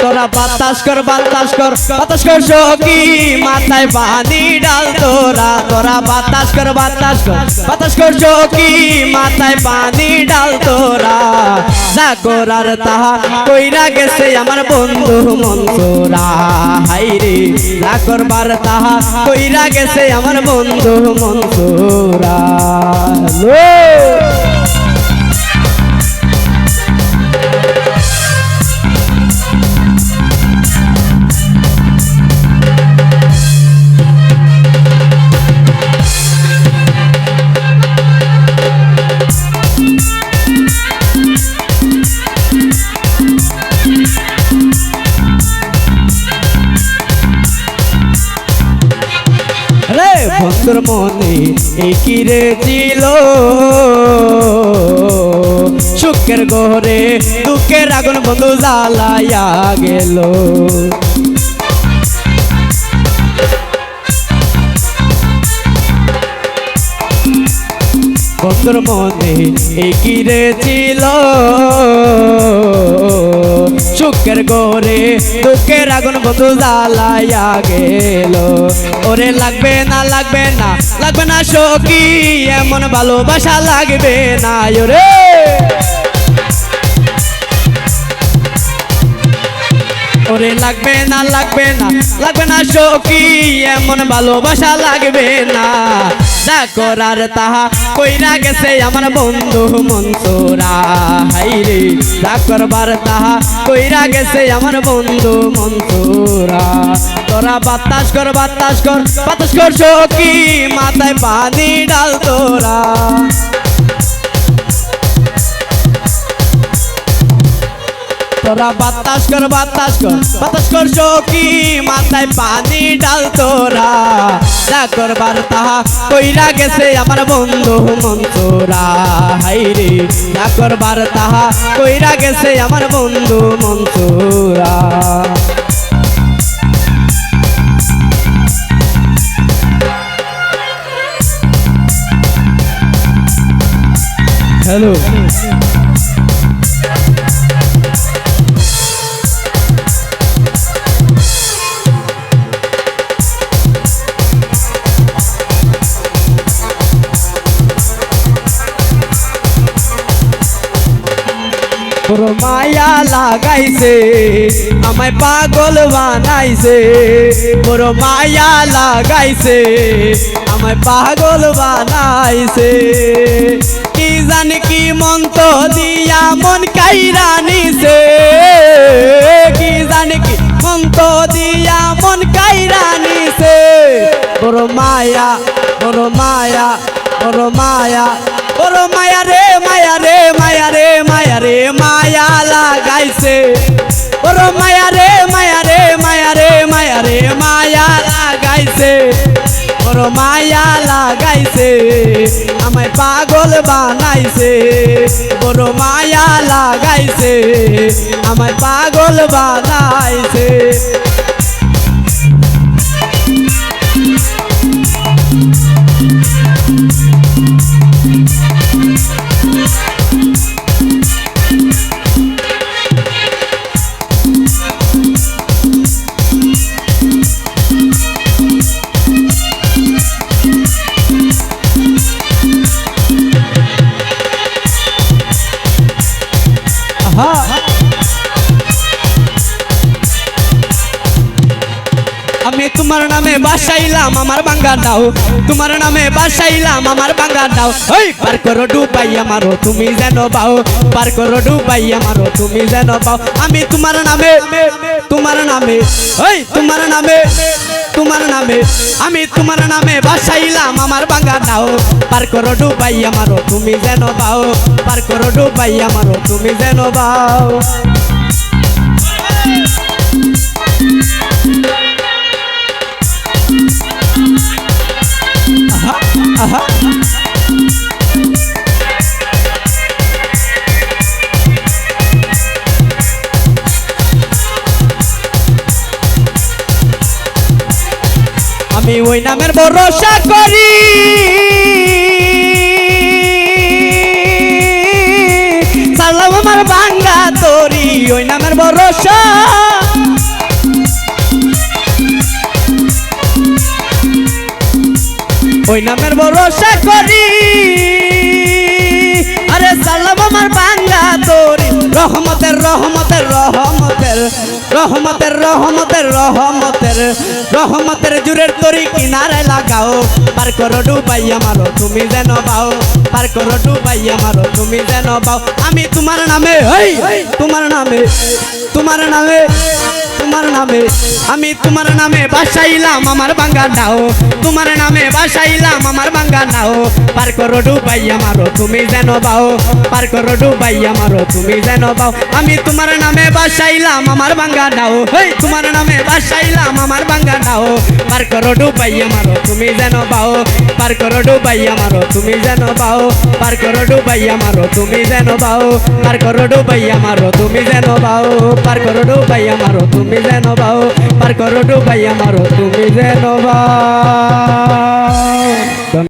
তোরা বাতাস কর বাতাস কর বাতাস কর সখী মাথায় পানি ডাল তোরা তোরা বাতাস কর বাতাস কর বাতাস কর সখী মাথায় পানি ডাল তোরা যা করার তাহা কইরা গেছে আমার বন্ধু মনসুরা হাইরে যা করবার তাহা কইরা গেছে আমার বন্ধু মনসুরা বন্ধুর মনে একই রে ছিল সুখের ঘরে দুঃখের আগুন বন্ধু জ্বালাইয়া গেল বন্ধুর মনে একই রে ছিল সুখের ঘরে দুঃখের আগুন বন্ধু জ্বালাইয়া গেল ওরে লাগবে না লাগবে না লাগবে না সখী এমন ভালোবাসা লাগবে না ওরে ওরে লাগবে না লাগবে না লাগবে না সখী এমন ভালোবাসা লাগবে না যা করার তাহা কইরা গেছে আমার বন্ধু মনসুরা হাইরে যা করবার তাহা কইরা গেছে আমার বন্ধু মনসুরা তোরা বাতাস কর বাতাস কর বাতাস কর সখী মাথায় পানি ডাল তোরা তোরা বাতাস কর বাতাস কর বাতাস কর সখী মাথায় পানি ডাল তোরা যা করবার তাহা কইরা গেছে আমার বন্ধু মনসুরা হাইরে যা করবার তাহা কইরা গেছে আমার বন্ধু মনসুরা হ্যালো বড় মায়া লাগাইছে আমায় পাগল বানাইছে বড় মায়া লাগাইছে আমায় পাগল বানাইছে কি জানি কি মন্ত্র দিয়া মন কাইরা নিছে কি জানি কি মন্ত্র দিয়া মন কাইরা নিছে বড় মায়া বড় মায়া বড় মায়া বড় মায়া রে মায়া রে মায়া রে মায়া রে মায়া লাগাইছে বড় মায়া রে মায়া রে মায়া রে মায়া রে মায়া লাগাইছে বড় মায়া লাগাইছে আমায় পাগল বানাইছে বড় মায়া লাগাইছে আমায় পাগল বানাইছে আমি তোমার নামে বাসাইলাম আমার বাঙ্গা দাও তোমার নামে বাসাইলাম আমার বাঙ্গা দাও ওই পার করো ডুবাইয়া মারো তুমি যেন বাও পার করো ডুবাইয়া মারো তুমি যেন বাও আমি তোমার নামে ওই তোমার নামে আমি তোমার নামে বাসাইলাম আমার বাঙ্গা দাও পার করো ডুবাইয়া মারো তুমি যেন বাও পার করো ডুবাইয়া মারো তুমি যেন বাও আমি ওই নামের ভরসা করি সালাম আমার ভাঙ্গা তরি ওই নামের ভরসা ওই নামের ভরসা করি আরে সালাম আমার বাংলা তোরি রহমতের রহমতের রহমতের রহমতের রহমতের রহমতের রহমতের জুরের তরি কিনারে লাগাও পার করো ডুবাইয়া মারো তুমি যেন বাও পার করো ডুবাইয়া মারো তুমি যেন বাও আমি তোমার নামে তোমার নামে তোমার নামে তোমার নামে আমি তোমার নামে বাসাইলাম আমার বাঙ্গা নাও তোমার নামে বাসাইলাম আমার বাঙ্গা নাও পার করো ডুবাইয়া মারো তুমি যেন বাও পার করো ডুবাইয়া মারো তুমি যেন বাও আমি তোমার নামে বাসাইলাম আমার বাঙ্গা নাও তোমার নামে বাসাইলাম আমার বাঙ্গা নাও পার করো ডুবাইয়া মারো তুমি যেন বাও পার করো ডুবাইয়া মারো তুমি যেন বাও পার করো ডুবাইয়া মারো তুমি যেন বাও পার করো ডুবাইয়া মারো তুমি যেন বাও পার করো ডুবাইয়া মারো তুমি যেন বাও পার করো ডুবাইয়া মারো তুমি যেন বাও।